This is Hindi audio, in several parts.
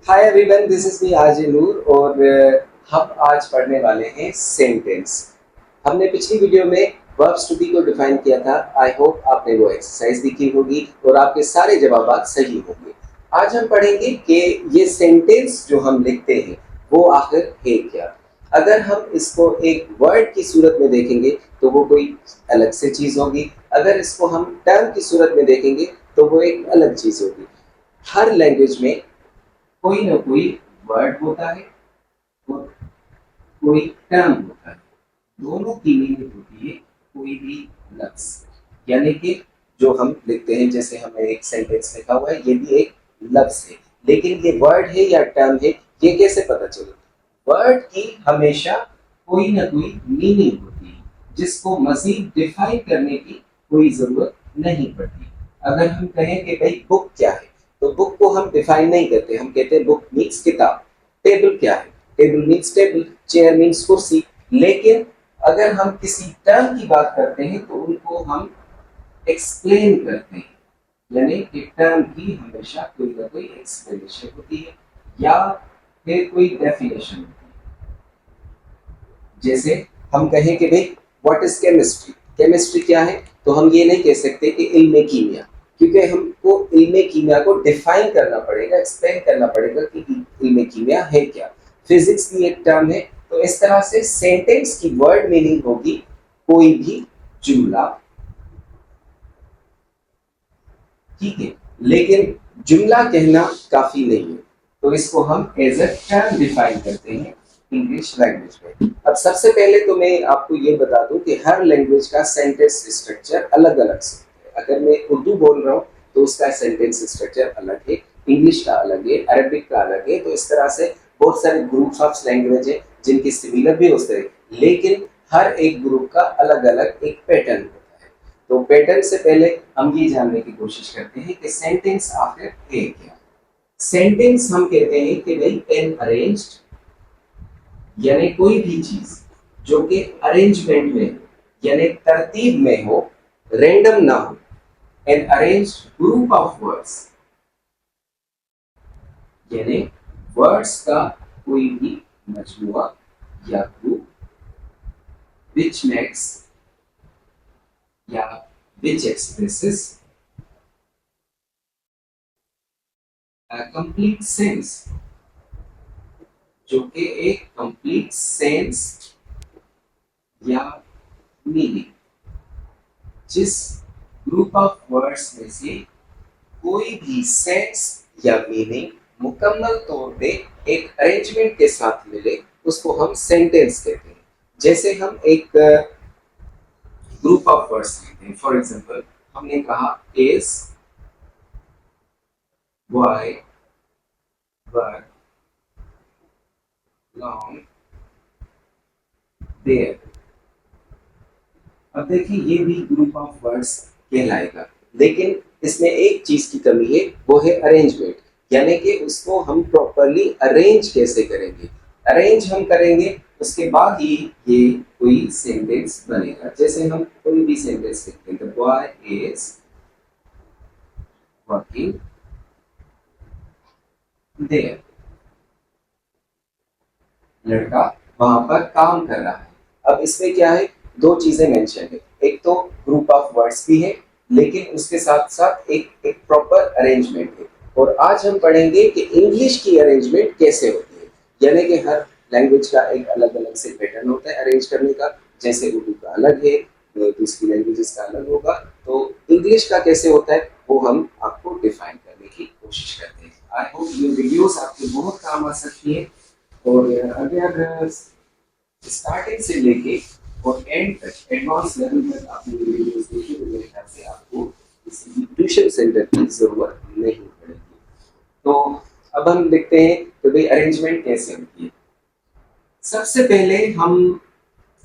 Hi everyone, this is me RJ Noor और हम आज पढ़ने वाले हैं सेंटेंस। हमने पिछली वीडियो में वर्ब्स टू बी को डिफाइन किया था। आई होप आपने वो एक्सरसाइज देखी होगी और आपके सारे जवाब सही होंगे। आज हम पढ़ेंगे कि ये सेंटेंस जो हम लिखते हैं वो आखिर है क्या। अगर हम इसको एक वर्ड की सूरत में देखेंगे तो वो कोई अलग से चीज होगी। अगर इसको हम टर्म की सूरत में देखेंगे तो वो एक अलग चीज होगी। हर लैंग्वेज में कोई ना कोई वर्ड होता है और कोई टर्म होता है। दोनों की मीनिंग होती है कोई भी लफ्ज। यानी कि जो हम लिखते हैं, जैसे हमें एक सेंटेंस लिखा हुआ है, ये भी एक लफ्ज है, लेकिन ये वर्ड है या टर्म है, ये कैसे पता चले? वर्ड की हमेशा कोई ना कोई मीनिंग होती है जिसको मजीद डिफाइन करने की कोई जरूरत नहीं पड़ती। अगर हम कहें कि भाई बुक क्या है, तो बुक को हम डिफाइन नहीं करते, हम कहते हैं बुक मीन्स किताब। टेबल क्या है? Table means table, chair means कुर्सी। लेकिन अगर हम किसी टर्म की बात करते हैं तो उनको हम एक्सप्लेन करते हैं। यानी कि टर्म की हमेशा कोई ना कोई एक्सप्लेनेशन होती है या फिर कोई डेफिनेशन होती है। जैसे हम कहें कि भाई व्हाट इज केमिस्ट्री, केमिस्ट्री क्या है, तो हम ये नहीं कह सकते कि इल्म कीमिया, क्योंकि हमको इल्म कीमिया को डिफाइन करना पड़ेगा, एक्सप्लेन करना पड़ेगा कि इल्म कीमिया है क्या। फिजिक्स भी एक टर्म है। तो इस तरह से सेंटेंस की वर्ड मीनिंग होगी कोई भी जुमला, ठीक है, लेकिन जुमला कहना काफी नहीं है, तो इसको हम एज अ टर्म डिफाइन करते हैं इंग्लिश लैंग्वेज में। अब सबसे पहले तो मैं आपको ये बता दूं कि हर लैंग्वेज का सेंटेंस स्ट्रक्चर अलग अलग है। अगर मैं उर्दू बोल रहा हूँ तो उसका सेंटेंस स्ट्रक्चर अलग है, इंग्लिश का अलग है, अरबिक का अलग है। तो इस तरह से बहुत सारे ग्रुप्स ऑफ लैंग्वेज है जिनकी सिमिलर भी होते हैं, लेकिन हर एक ग्रुप का अलग अलग एक पैटर्न होता है। तो पैटर्न से पहले हम ये जानने की कोशिश करते हैं कि सेंटेंस आखिर है क्या। सेंटेंस हम कहते हैं कि भाई एन अरेंज्ड, यानी कोई भी चीज जो कि अरेंजमेंट में यानी तरतीब में हो, रैंडम ना हो। An arranged group of words, यानी वर्ड्स का कोई भी मजमुआ या ग्रुप, विच मेक्स या which expresses a complete sense, जो कि एक कंप्लीट सेंस या मीनिंग। जिस ग्रुप ऑफ वर्ड्स में से कोई भी सेंस या मीनिंग मुकम्मल तौर पे एक अरेंजमेंट के साथ मिले, उसको हम सेंटेंस कहते हैं। जैसे हम एक ग्रुप ऑफ वर्ड्स लेते हैं, फॉर एग्जांपल हमने कहा is, why, were, long, there. अब देखिए ये भी ग्रुप ऑफ वर्ड्स कहलाएगा, लेकिन इसमें एक चीज की कमी है, वो है अरेंजमेंट। यानी कि उसको हम प्रॉपरली अरेंज कैसे करेंगे। अरेंज हम करेंगे उसके बाद ही ये कोई सेंटेंस बनेगा। जैसे हम कोई भी सेंटेंस लिखते हैं, the boy is working there, लड़का वहां पर काम कर रहा है। अब इसमें क्या है, दो चीजें मेंशन है। एक तो ग्रुप ऑफ वर्ड्स भी है, लेकिन उसके साथ साथ एक एक प्रॉपर अरेंजमेंट है। और आज हम पढ़ेंगे कि इंग्लिश की अरेंजमेंट कैसे होती है। यानी कि हर लैंग्वेज का एक अलग अलग से पैटर्न होता है अरेंज करने का। जैसे उर्दू का अलग है, दूसरी लैंग्वेजेस का अलग होगा, तो इंग्लिश का कैसे होता है वो हम आपको डिफाइन करने की कोशिश करते हैं। आई होप ये वीडियोस आपके बहुत काम आ सकती है। और अगर स्टार्टिंग से लेके और एंड तक एडवांस लेवल तक आपने वीडियोस देखी तो मेरे ख्याल से आपको किसी ट्यूशन सेंटर की जरूरत नहीं पड़ेगी। तो अब हम देखते हैं कि भाई अरेंजमेंट कैसे होती है। सबसे पहले हम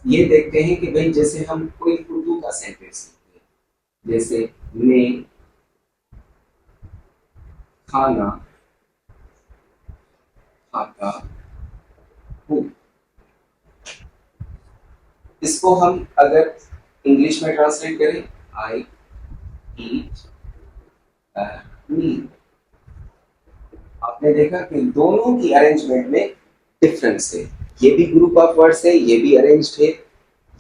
ये देखते हैं कि भाई जैसे हम कोई उर्दू का सेंटेंस लिखते हैं, जैसे मैं खाना खाता हूँ, इसको हम अगर इंग्लिश में ट्रांसलेट करें, आई ईट मील, आपने देखा कि दोनों की अरेंजमेंट में डिफरेंस है। ये भी ग्रुप ऑफ वर्ड्स है, ये भी अरेंज्ड है,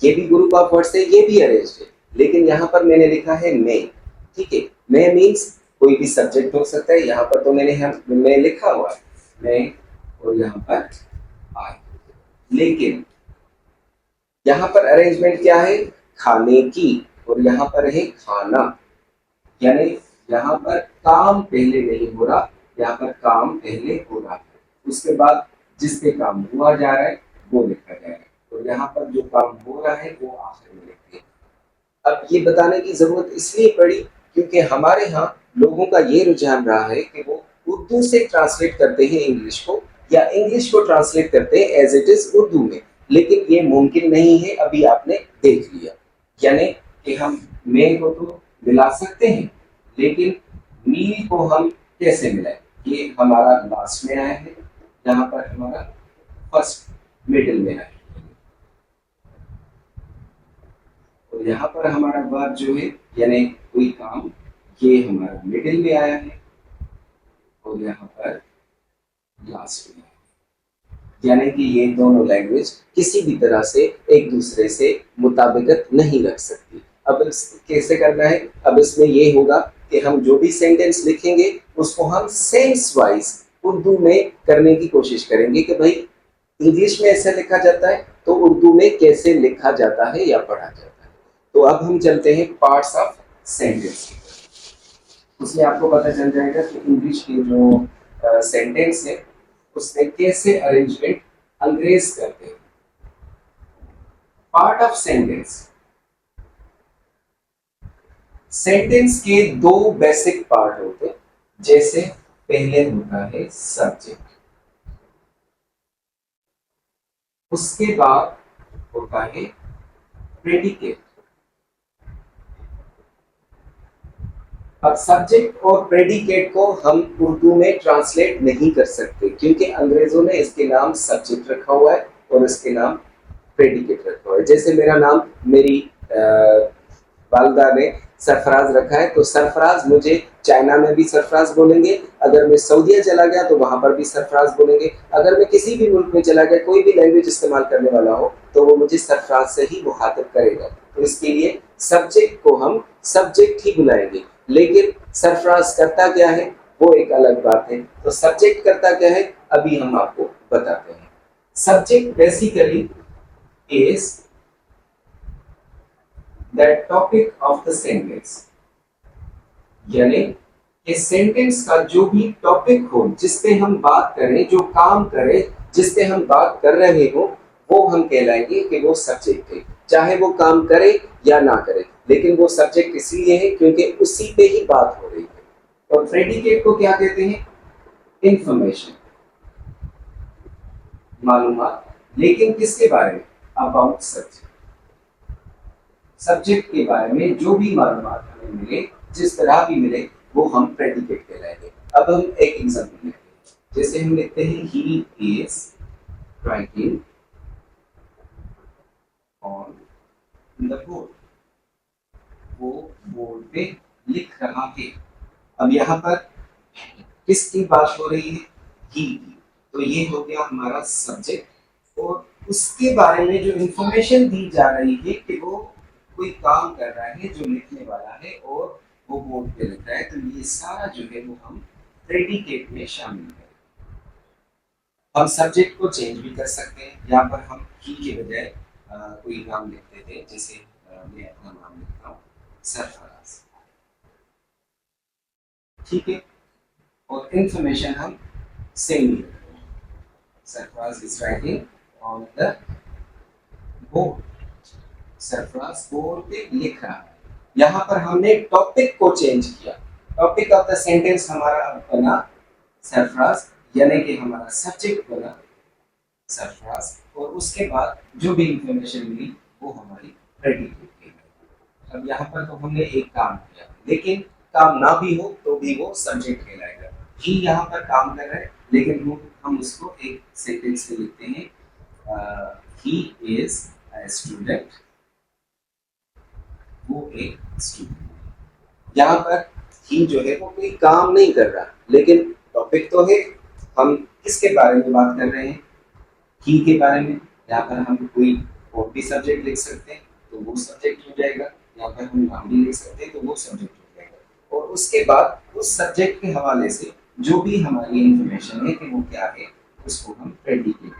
ये भी ग्रुप ऑफ वर्ड्स है, ये भी अरेंज्ड है। लेकिन यहाँ पर मैंने लिखा है मे। ठीक है, मे मीन्स कोई भी सब्जेक्ट हो सकता है। यहाँ पर तो मैं लिखा हुआ है मैं, और यहाँ पर आई। लेकिन यहाँ पर अरेंजमेंट क्या है? खाने की, और यहाँ पर है खाना। यानी यहाँ पर काम पहले नहीं हो रहा, यहाँ पर काम पहले हो रहा है, उसके बाद जिस पे काम हुआ जा रहा है वो लिखा जाएगा, और यहाँ पर जो काम हो रहा है वो आखिर में लिखते हैं। अब ये बताने की जरूरत इसलिए पड़ी क्योंकि हमारे यहाँ लोगों का ये रुझान रहा है कि वो उर्दू से ट्रांसलेट करते हैं इंग्लिश को, या इंग्लिश को ट्रांसलेट करते हैं एज इट इज उर्दू में। लेकिन ये मुमकिन नहीं है, अभी आपने देख लिया। यानी कि हम मे को तो मिला सकते हैं, लेकिन मील को हम कैसे मिलाएं? ये हमारा लास्ट में आया है, यहाँ पर हमारा फर्स्ट मिडिल में आया है, और यहाँ पर हमारा वर्ब जो है यानी कोई काम, ये हमारा मिडिल में आया है, और यहाँ पर लास्ट में आया है। यानी कि ये दोनों लैंग्वेज किसी भी तरह से एक दूसरे से मुताबिकत नहीं रख सकती। अब कैसे करना है? अब इसमें ये होगा कि हम जो भी सेंटेंस लिखेंगे उसको हम सेंस वाइज उर्दू में करने की कोशिश करेंगे कि भाई इंग्लिश में ऐसे लिखा जाता है तो उर्दू में कैसे लिखा जाता है या पढ़ा जाता है। तो अब हम चलते हैं पार्ट्स ऑफ सेंटेंस की तरफ। उसमें आपको पता चल जाएगा कि इंग्लिश के जो सेंटेंस है उसमें कैसे अरेंजमेंट अंग्रेज करते हैं। पार्ट ऑफ सेंटेंस, सेंटेंस के दो बेसिक पार्ट होते हैं। जैसे पहले होता है सब्जेक्ट, उसके बाद होता है प्रेडिकेट। अब सब्जेक्ट और प्रेडिकेट को हम उर्दू में ट्रांसलेट नहीं कर सकते क्योंकि अंग्रेजों ने इसके नाम सब्जेक्ट रखा हुआ है और इसके नाम प्रेडिकेट रखा हुआ है। जैसे मेरा नाम मेरी वालदा ने सरफराज रखा है, तो सरफराज मुझे चाइना में भी सरफराज बोलेंगे, अगर मैं सऊदीया चला गया तो वहां पर भी सरफराज बोलेंगे, अगर मैं किसी भी मुल्क में चला गया कोई भी लैंग्वेज इस्तेमाल करने वाला हो तो वो मुझे सरफराज से ही मुखातिब करेगा। तो इसके लिए सब्जेक्ट को हम सब्जेक्ट ही बुलाएंगे, लेकिन सरफराज करता क्या है वो एक अलग बात है। तो सब्जेक्ट करता क्या है अभी हम आपको बताते हैं। Subject basically is the topic of the sentence, यानी इस सेंटेंस का जो भी टॉपिक हो, जिस पे हम बात करें, जो काम करें, जिस पे हम बात कर रहे हो, वो हम कहलाएंगे कि वो सब्जेक्ट है। चाहे वो काम करे या ना करे, लेकिन वो सब्जेक्ट इसलिए है क्योंकि उसी पे ही बात हो रही है। और प्रेडिकेट को क्या कहते हैं? इंफॉर्मेशन, मालूमात। लेकिन किसके बारे में? About subject. सब्जेक्ट के बारे में जो भी मालूमात हमें मिले, जिस तरह भी मिले, वो हम प्रेडिकेट कहलाएंगे। अब हम एक एग्जांपल लेते हैं। जैसे हम लिखते हैं he is writing on the board, वो बोर्ड पे लिख रहा है। अब यहाँ पर किसकी बात हो रही है? ही की। तो ये हो गया हमारा सब्जेक्ट, और उसके बारे में जो इंफॉर्मेशन दी जा रही है कि वो कोई काम कर रहा है जो लिखने वाला है और वो बोर्ड पे लिख रहा है, तो ये सारा जो है वो हम प्रेडिकेट में शामिल करें। हम सब्जेक्ट को चेंज भी कर सकते हैं। यहाँ पर हम ही के बजाय कोई नाम लिखते थे, जैसे मैं अपना नाम लिखता हूँ सरफराज, ठीक है। और इंफॉर्मेशन हम सेम ही रखते हैं, Sarfaraz is writing on the board, Sarfaraz board पे लिख रहा है। यहाँ पर हमने टॉपिक को चेंज किया। टॉपिक ऑफ द सेंटेंस हमारा बना सरफराज, यानी कि हमारा सब्जेक्ट बना सरफराज, और उसके बाद जो भी इंफॉर्मेशन मिली वो हमारी प्रेडिकेट कहलाएगी। अब यहाँ पर तो हमने एक काम किया, लेकिन काम ना भी हो तो भी वो सब्जेक्ट कहलाएगा। ही यहाँ पर काम कर रहा है, लेकिन हम उसको एक सेंटेंस में लिखते हैं ही इज अ स्टूडेंट, वो एक स्टूडेंट। यहाँ पर ही जो है वो कोई काम नहीं कर रहा, लेकिन टॉपिक तो है, हम किसके बारे में बात कर रहे हैं? ही के बारे में। यहाँ पर हम कोई और भी सब्जेक्ट लिख सकते हैं तो वो सब्जेक्ट हो जाएगा, यहाँ पर हम नाम भी लिख सकते हैं तो वो सब्जेक्ट हो जाएगा। और उसके बाद उस सब्जेक्ट के हवाले से जो भी हमारी इंफॉर्मेशन है कि वो क्या है, उसको हम predicate.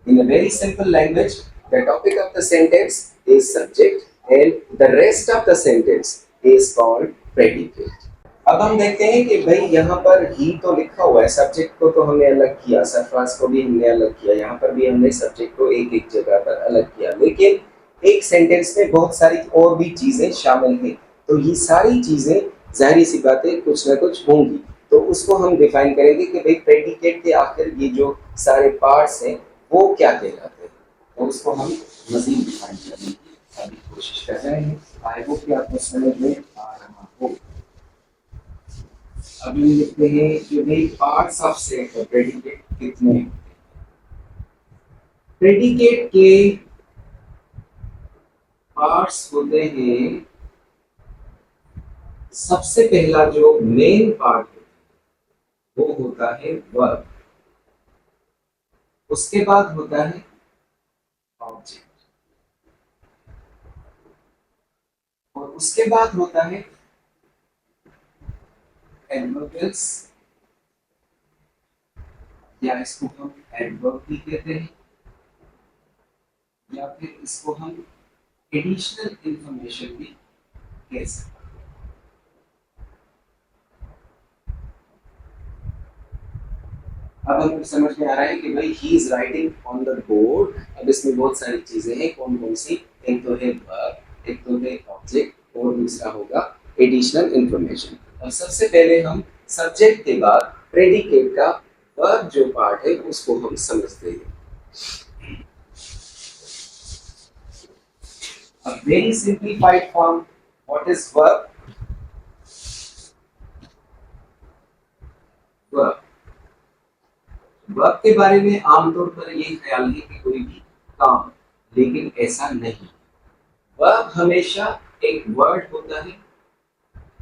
In a very simple language, the topic of the sentence is subject and the rest of the sentence is called predicate. अब हम देखते हैं कि भाई यहाँ पर ही तो लिखा हुआ है, सब्जेक्ट को तो हमने अलग किया, सरफराज को भी हमने अलग किया, यहाँ पर भी हमने सब्जेक्ट को एक एक जगह पर अलग किया, लेकिन एक सेंटेंस में बहुत सारी और भी चीजें शामिल हैं। तो ये सारी चीजें जाहिर सी बात है कुछ ना कुछ होंगी, तो उसको हम डिफाइन करेंगे कि भाई प्रेडिकेट के आखिर ये जो सारे पार्ट्स हैं वो क्या कहलाते हैं, तो उसको हम मजीद डिफाइन करने की अभी कोशिश कर रहे हैं। आई होप कि आपको समझ में आ रहा हो। अभी लिखते हैं कि भाई पार्ट्स ऑफ प्रेडिकेट कितने हैं। प्रेडिकेट के पार्ट्स होते हैं, सबसे पहला जो मेन पार्ट है वो होता है वर्ब, उसके बाद होता है ऑब्जेक्ट, और उसके बाद होता है एडवर्ब्स, या इसको हम एडवर्ब भी कहते हैं, या फिर इसको हम एडिशनल इंफॉर्मेशन भी कह सकते हैं। अब हमें समझ में आ रहा है कि भाई he is writing on the board. अब इसमें बहुत सारी चीजें हैं, कौन कौन सी? एक तो है वर्ब, एक तो है ऑब्जेक्ट, और दूसरा होगा एडिशनल इंफॉर्मेशन। और सबसे पहले हम सब्जेक्ट के बाद प्रेडिकेट का वर्ब जो पार्ट है उसको हम समझते हैं। A very simplified form. What is verb? Verb. Verb के बारे में आमतौर पर ये ख्याल है कि कोई भी काम, लेकिन ऐसा नहीं। वर्ब हमेशा एक वर्ड होता है।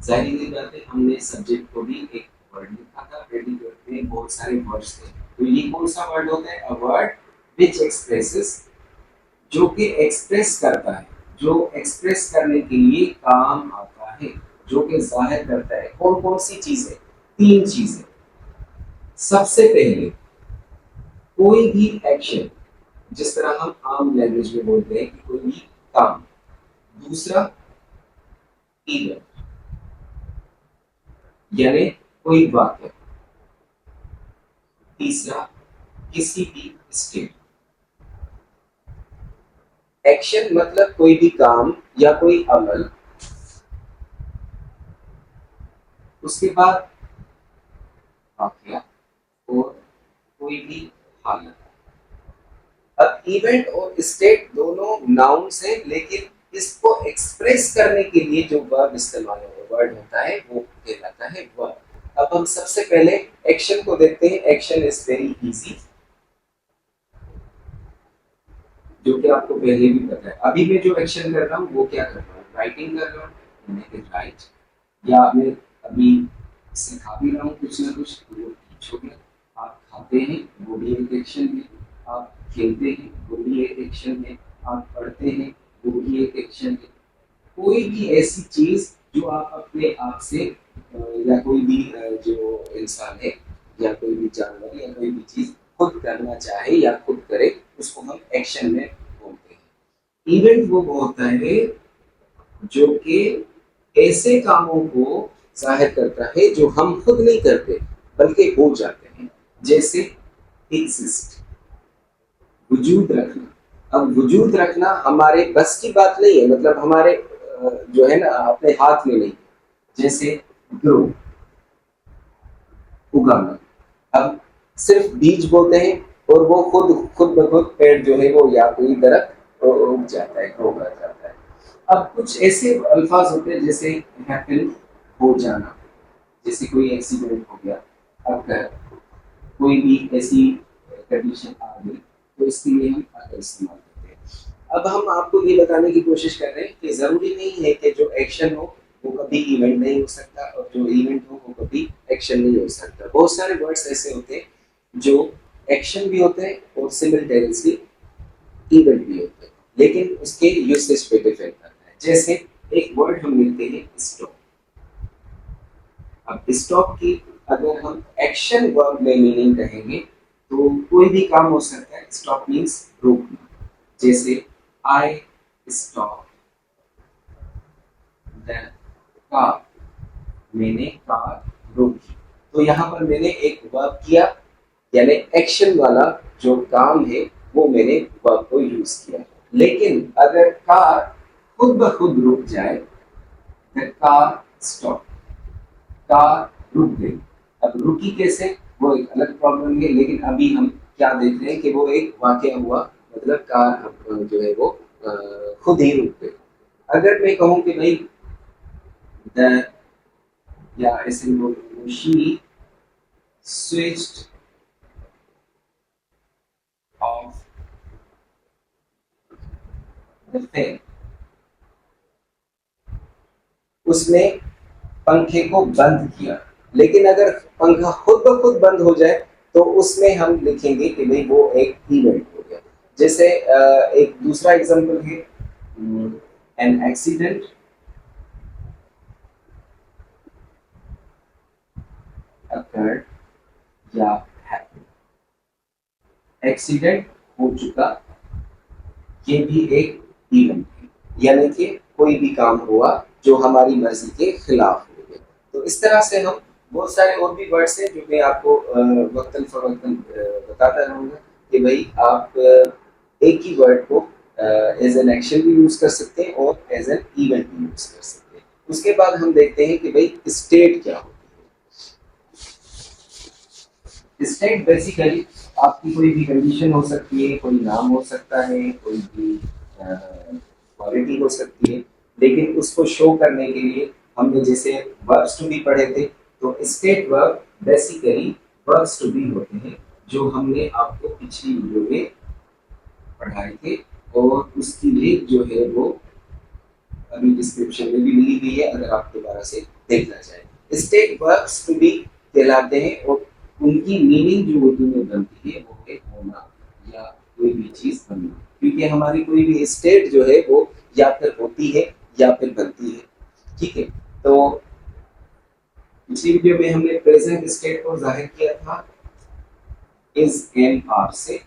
जाहिर सी बात है, हमने सब्जेक्ट को भी एक वर्ड लिखा था, प्रेडिकेट में बहुत सारे वर्ड्स थे, तो ये कौन सा वर्ड होता है? अ वर्ड विच एक्सप्रेसेस, जो कि एक्सप्रेस करता है, जो एक्सप्रेस करने के लिए काम आता है, जो कि जाहिर करता है कौन कौन सी चीजें? तीन चीजें। सबसे पहले कोई भी एक्शन, जिस तरह हम आम लैंग्वेज में बोलते हैं कि कोई भी काम। दूसरा इवेंट, यानी कोई वाक्य। तीसरा किसी भी स्टेट। एक्शन मतलब कोई भी काम या कोई अमल, उसके बाद वाक्य और कोई भी हालत। अब इवेंट और स्टेट दोनों नाउन्स हैं, लेकिन इसको एक्सप्रेस करने के लिए जो वर्ब इस्तेमाल वर्ड होता है वो कहलाता है वर्ब। अब हम सबसे पहले एक्शन को देखते हैं। एक्शन इज वेरी इजी, जो कि आपको पहले भी पता है। अभी मैं जो एक्शन कर रहा हूँ वो क्या कर रहा हूँ? राइटिंग कर रहा हूँ, राइट। या मैं अभी सिखा भी रहा हूँ कुछ ना कुछ, वो टीच हो गया। आप खाते हैं, वो भी एक एक्शन है। आप खेलते हैं, वो भी एक एक्शन है। आप पढ़ते हैं, वो भी एक एक्शन है। कोई भी ऐसी चीज जो आप अपने आप से या कोई भी जो इंसान है या कोई भी जानवर या कोई भी चीज खुद करना चाहे या खुद करे, उसको हम एक्शन में बोलते हैं। इवेंट वो होता है जो कि ऐसे कामों को जाहिर करता है जो हम खुद नहीं करते बल्कि हो जाते हैं, जैसे एग्जिस्ट, वजूद रखना। अब वजूद रखना हमारे बस की बात नहीं है, मतलब हमारे जो है ना अपने हाथ में नहीं। जैसे ग्रो, उगाना। अब सिर्फ बीज बोते हैं और वो खुद खुद ब खुद पेड़ जो है वो या कोई दरख्त उग जाता है, ग्रो कर जाता है। अब कुछ ऐसे अल्फाज होते हैं जैसे हैपन, हो जाना, जैसे कोई एक्सीडेंट हो गया, अगर कोई भी ऐसी कंडीशन आ गई, तो इसके लिए हम अगर इस्तेमाल करते हैं। अब हम आपको ये बताने की कोशिश कर रहे हैं कि जरूरी नहीं है कि जो एक्शन हो वो कभी इवेंट नहीं हो सकता, और जो इवेंट हो वो कभी एक्शन नहीं हो सकता। बहुत सारे वर्ड्स ऐसे होते हैं जो एक्शन भी होते हैं और सिमिलटेनियसली इवेंट भी होते हैं, लेकिन उसके यूसेज पे डिपेंड करता है। जैसे एक वर्ड हम लिखते हैं स्टॉप। अब स्टॉप की अगर हम एक्शन वर्ब में मीनिंग कहेंगे तो कोई भी काम हो सकता है। स्टॉप मीन्स रोकना। जैसे आई स्टॉप द कार, मैंने कार रोकी। तो यहाँ पर मैंने एक वर्ब किया, यानी एक्शन वाला जो काम है वो मैंने वर्ब को यूज किया। लेकिन अगर कार खुद ब खुद रुक जाए, द कार स्टॉप, कार रुक गई। अब रुकी कैसे, वो एक अलग प्रॉब्लम है, लेकिन अभी हम क्या देख रहे हैं कि वो एक वाकया हुआ, मतलब कार जो है वो खुद ही रुक गई। अगर मैं कहूँ कि भाई द, या ऐसे बोल, she switched off the fan, उसने पंखे को बंद किया। लेकिन अगर पंखा खुद ब खुद बंद हो जाए तो उसमें हम लिखेंगे कि भाई वो एक इवेंट हो गया। जैसे एक दूसरा एग्जांपल है, एन एक्सीडेंट अकर्ड या हैपेंड। एक्सीडेंट हो चुका, ये भी एक इवेंट है, यानी कि कोई भी काम हुआ जो हमारी मर्जी के खिलाफ हो गया। तो इस तरह से हम बहुत सारे और भी वर्ड्स हैं जो मैं आपको वक्तन फवक्तन बताता रहूँगा कि भाई आप एक ही वर्ड को एज एन एक्शन भी यूज कर सकते हैं और एज एन इवेंट भी यूज कर सकते हैं। उसके बाद हम देखते हैं कि भाई स्टेट क्या होती है। स्टेट बेसिकली आपकी कोई भी कंडीशन हो सकती है, कोई नाम हो सकता है, कोई भी क्वालिटी हो सकती है, लेकिन उसको शो करने के लिए हमने जैसे वर्ब्स टू बी पढ़े थे, तो state verb basically verbs to be होते हैं जो हमने आपको पिछली वीडियो में पढ़ाए थे, और उसकी लिंक जो है वो अभी डिस्क्रिप्शन में भी मिली हुई है, अगर आप दोबारा से देखना चाहें। स्टेट वर्ब्स टू बी कहलाते हैं, और उनकी मीनिंग जो उर्दू में बनती है वो है होना या कोई भी चीज बनना, क्योंकि हमारी कोई भी स्टेट जो है वो या फिर होती है या फिर बनती है। ठीक है, तो पिछली वीडियो में हमने प्रेजेंट स्टेट को जाहिर किया था इज एन आर से,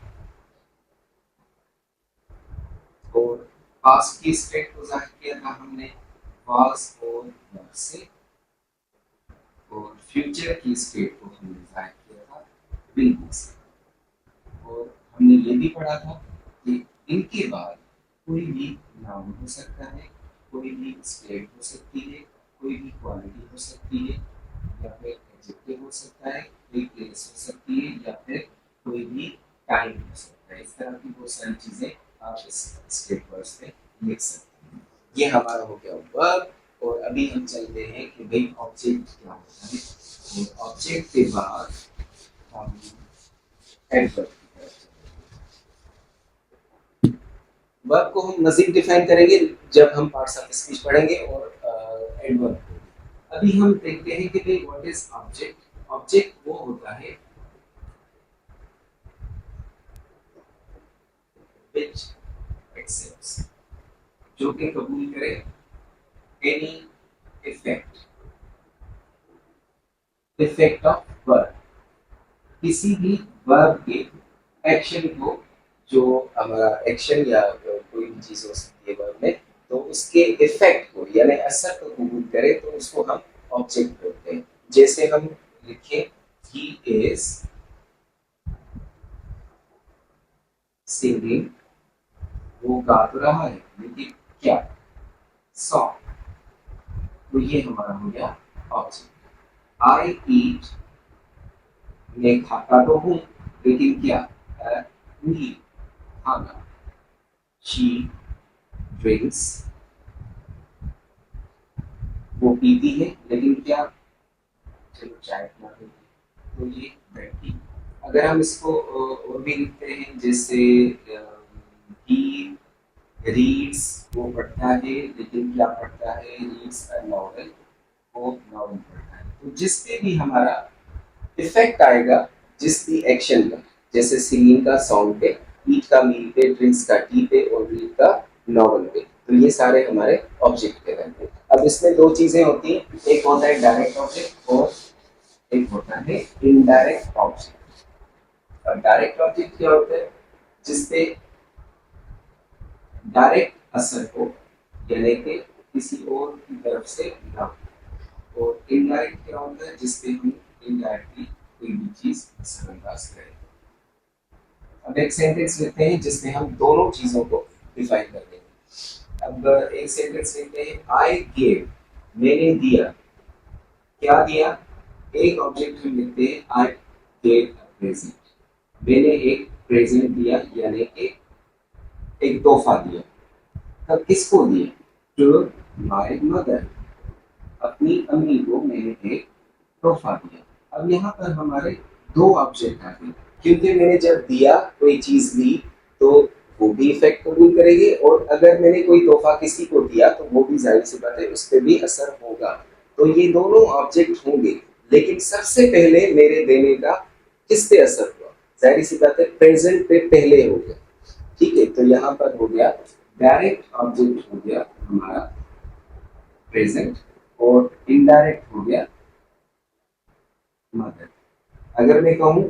और पास्ट की स्टेट को जाहिर किया था हमने वाज और वर से, और फ्यूचर की स्टेट को हमने जाहिर किया था विल बी से। और हमने ये भी पढ़ा था कि इनके बाद कोई भी नाउन हो सकता है, कोई भी स्टेट हो सकती है, कोई भी क्वालिटी हो सकती है, या फिर एडजेक्टिव हो सकता है, कोई प्लेस हो सकती है, या फिर कोई भी टाइम हो सकता है। इस तरह की बहुत सारी चीजें आप इस स्टेट वर्ड्स में लिख सकते हैं। ये हमारा हो गया वर्ब। और अभी हम चलते हैं कि भाई ऑब्जेक्ट क्या होता है, और ऑब्जेक्ट के बाद हम एडवर्ब की तरफ चलते हैं। वर्ब को हम मजीद डिफाइन करेंगे जब हम पार्ट्स ऑफ स्पीच पढ़ेंगे और एडवर्ब को। अभी हम देखते हैं कि भाई व्हाट इज ऑब्जेक्ट। ऑब्जेक्ट वो होता है व्हिच एक्सेप्ट्स, जो कि कबूल करे any effect, effect of verb, किसी भी वर्ब के एक्शन को, जो हमारा एक्शन या कोई भी चीज हो सकती है वर्ब में, तो उसके इफेक्ट को यानी असर को कबूल करे तो उसको हम ऑब्जेक्ट बोलते हैं। जैसे हम लिखें ही इज सिंगिंग, वो गा तो रहा है लेकिन क्या, सॉन्ग, तो ये हमारा हो गया ऑब्जेक्ट। आई ईट, मैं खाता तो हूँ लेकिन क्या, मीट, खाना। शी ड्रिंक्स, वो पीती है लेकिन क्या, चलो चाय पिला देती, तो ये बैठी। अगर हम इसको और भी लिखते हैं, जैसे ही रीड्स वो पढ़ता है, लेकिन क्या पढ़ता है? रीड्स अ नॉवेल, वो नॉवेल पढ़ता है। तो जिस पे भी हमारा इफेक्ट आएगा, जिस भी एक्शन का, जैसे सिंगिंग का सॉन्ग पे, ईट का मील पे, ड्रिंक्स का टी पे और रीड का नॉवल पे, तो ये सारे हमारे ऑब्जेक्ट के रहते हैं। अब इसमें दो चीजें होती हैं, एक होता है डायरेक्ट ऑब्जेक्ट और एक होता है इनडायरेक्ट ऑब्जेक्ट। अब डायरेक्ट ऑब्जेक्ट क्या होता है? जिसपे डायरेक्ट असर हो, यानी कि किसी और की तरफ से ना हो। और इनडायरेक्ट क्या होता है? जिसपे हम इनडायरेक्टली कोई भी चीज असरअंदाज करें। अब एक सेंटेंस लेते हैं जिसमें हम दोनों चीजों को डिफाइन कर देंगे। अब एक सेंटेंस लेते हैं, आई गेव, मैंने दिया। क्या दिया? एक ऑब्जेक्ट हम लिखते हैं, आई गेव अ प्रेजेंट, मैंने एक प्रेजेंट दिया, यानी कि एक तोहफा दिया। तब किसको दिया? टू माय मदर, अपनी अम्मी को मैंने एक तोहफा दिया। अब यहाँ पर हमारे दो ऑब्जेक्ट आ गए, क्योंकि मैंने जब दिया, कोई चीज ली, तो वो भी इफेक्ट कबूल करेगी, और अगर मैंने कोई तोहफा किसी को दिया तो वो भी जाहिर सी बात है उस पर भी असर होगा। तो ये दोनों ऑब्जेक्ट होंगे, लेकिन सबसे पहले मेरे देने का किस पे असर हुआ? जाहिर सी बात है प्रेजेंट पे पहले हो गया। ठीक है, तो यहाँ पर हो गया डायरेक्ट ऑब्जेक्ट हो गया हमारा प्रेजेंट, और इनडायरेक्ट हो गया मदर। अगर मैं कहूं,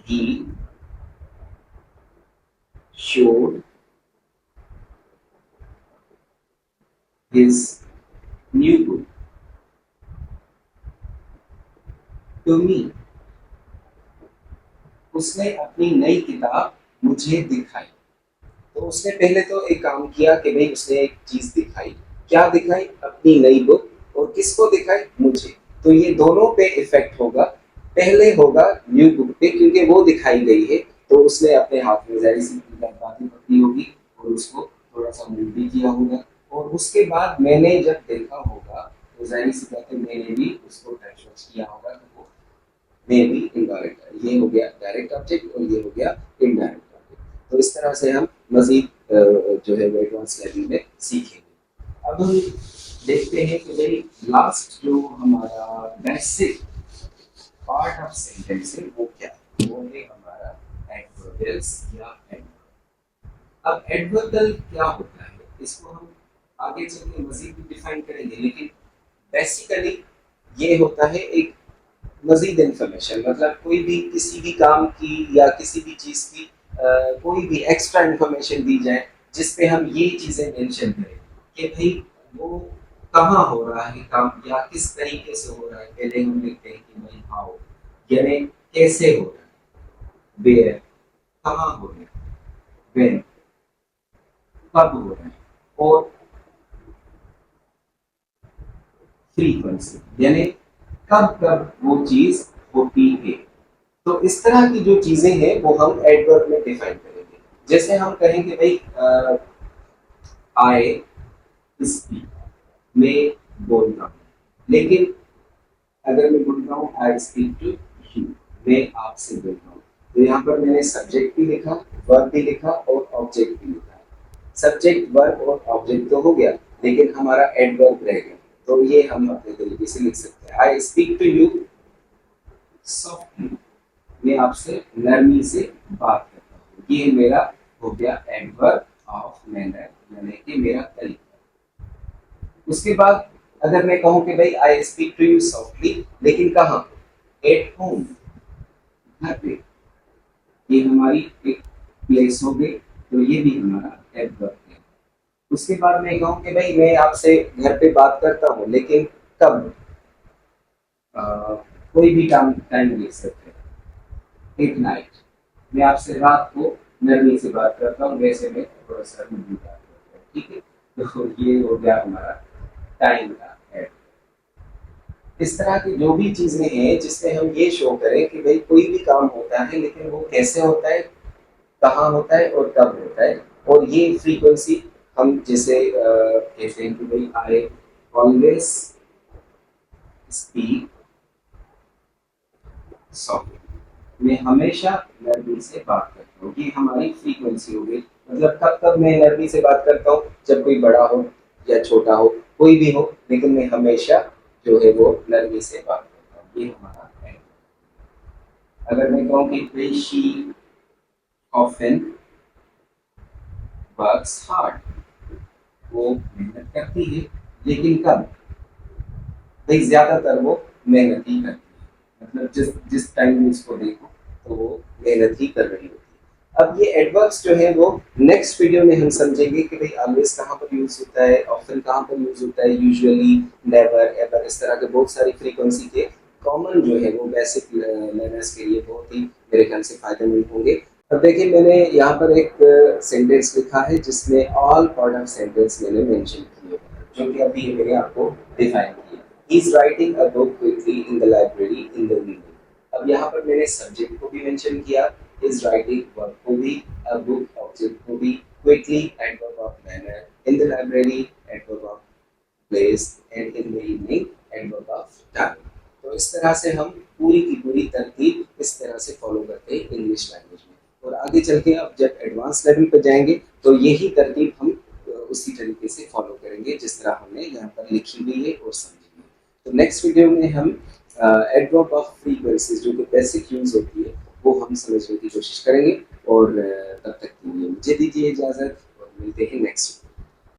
ही showed his new book to me, उसने अपनी नई किताब मुझे दिखाई। तो उसने पहले तो एक काम किया कि भाई उसने एक चीज दिखाई। क्या दिखाई? अपनी नई बुक। और किसको दिखाई? मुझे। तो ये दोनों पे इफेक्ट होगा। पहले होगा न्यू बुक पे, क्योंकि वो दिखाई गई है, तो उसने अपने हाथ में जाहिर सी बातें पकड़ी होगी और उसको थोड़ा सा मूव भी किया होगा। और उसके बाद मैंने जब देखा होगा, तो जाहिर सी बात है मैंने भी उसको टच वच किया होगा, तो वो मे बी इनडायरेक्ट। ये हो गया डायरेक्ट ऑब्जेक्ट और ये हो गया इनडायरेक्ट ऑब्जेक्ट। तो इस तरह से हम मजीद जो है वो एडवांस लेवल में सीखेंगे। अब हम देखते हैं कि भाई लास्ट जो हमारा बेसिक पार्ट ऑफ सेंटेंस है वो क्या है? वो है हमारा एडवर्बियल्स या एडवर्ब। अब एडवर्बियल क्या होता है, इसको हम आगे चल के मजीद भी डिफाइन करेंगे, लेकिन बेसिकली ये होता है एक मजीद इंफॉर्मेशन, मतलब कोई भी किसी भी काम की या किसी भी चीज़ की कोई भी एक्स्ट्रा इंफॉर्मेशन दी जाए, जिसपे हम ये चीज़ें मेंशन करें कि भाई वो कहाँ हो रहा है काम, या किस तरीके से हो रहा है। पहले हम लिखते हैं कि भाई हाउ, यानी कैसे हो रहा है। वेयर, कहाँ हो रहा है। व्हेन, कब हो रहा है। और फ्रीक्वेंसी, यानी कब कब वो चीज़ होती है। तो इस तरह की जो चीजें हैं वो हम एडवर्ब में डिफाइन करेंगे। जैसे हम कहेंगे भाई आए स्पीक, मैं बोलता हूँ। लेकिन अगर मैं बोलता हूँ आई स्पीक टू यू, मैं आपसे बोलता हूँ, तो यहाँ पर मैंने सब्जेक्ट भी लिखा, वर्ब भी लिखा और ऑब्जेक्ट भी लिखा। सब्जेक्ट वर्ब और ऑब्जेक्ट तो हो गया, लेकिन हमारा एडवर्ब रह गया। तो ये हम अपने तरीके से लिख सकते हैं, I speak to you softly, मैं आपसे नरमी से बात करता हूँ। ये मेरा हो गया एडवर्ब ऑफ मैनर, यानी कि मेरा तरीका। उसके बाद अगर मैं कहूँ कि भाई I speak to you softly, लेकिन कहाँ? एट होम, घर पे। ये हमारी एक प्लेस हो गई, तो ये भी हमारा एडवर्ब है। उसके बाद मैं कहूँ कि भाई मैं आपसे घर पे बात करता हूँ, लेकिन कब? आ, कोई भी टाइम टाइम लिख सकते हैं। एट नाइट, मैं आपसे रात को नरमी से बात करता हूँ, वैसे मैं थोड़ा सा नरमी बात करता हूँ। ठीक है, तो ये हो गया हमारा टाइम का है। इस तरह की जो भी चीजें हैं जिसमें हम ये शो करें कि भाई कोई भी काम होता है, लेकिन वो कैसे होता है, कहाँ होता है और कब होता है। और ये फ्रीक्वेंसी हम जैसे कहते हैं कि भाई आई ऑलवेज स्पीक सॉफ्ट, मैं हमेशा नरमी से बात करता हूँ। ये हमारी फ्रीक्वेंसी हो गई। मतलब कब कब मैं नरमी से बात करता हूँ, जब कोई बड़ा हो या छोटा हो, कोई भी हो, लेकिन मैं हमेशा जो है वो नरमी से बात करता हूँ। ये हमारा है। अगर मैं कहूँ कि भाई शी ऑफन वर्क्स हार्ड, वो मेहनत करती है, लेकिन कब? भाई ज्यादातर वो मेहनत ही करती है, मतलब जिस जिस टाइम में उसको देखो तो वो मेहनत ही कर रही होती है। अब ये एडवर्ब्स जो है वो नेक्स्ट वीडियो में हम समझेंगे कि भाई ऑलवेज कहाँ पर यूज होता है, ऑफ्टन कहाँ पर यूज होता है, यूजुअली, नेवर, एवर, इस तरह के बहुत सारी फ्रीक्वेंसी के कॉमन जो है वो बेसिक लर्नर्स के लिए बहुत ही मेरे ख्याल से फायदेमंद होंगे। अब देखिए मैंने यहाँ पर एक सेंटेंस लिखा है जिसमें ऑल पार्ट ऑफ सेंटेंस मैंने मेंशन किए हैं, जो कि अभी मैंने आपको डिफाइन किया। He is writing a book quickly in the library in the evening. अब यहाँ पर मैंने सब्जेक्ट को भी मेंशन किया, इज राइटिंग, वर्ब को भी, अ बुक ऑब्जेक्ट को भी, quickly adverb of manner, in the library adverb of place, and in the evening adverb of time. तो इस तरह से हम पूरी की पूरी तरतीब इस तरह से फॉलो करते हैं इंग्लिश लैंग्वेज में। और आगे चल के अब जब एडवांस लेवल पर जाएंगे तो यही तरतीब हम उसी तरीके से फॉलो करेंगे जिस तरह हमने यहाँ पर लिखी हुई है और समझी हुई है। तो नेक्स्ट वीडियो में हम एडवर्ब ऑफ फ्रीक्वेंसीज जो कि बेसिक यूज होती है वो हम समझने की कोशिश करेंगे। और तब तक के लिए मुझे दीजिए इजाज़त और मिलते हैं नेक्स्ट।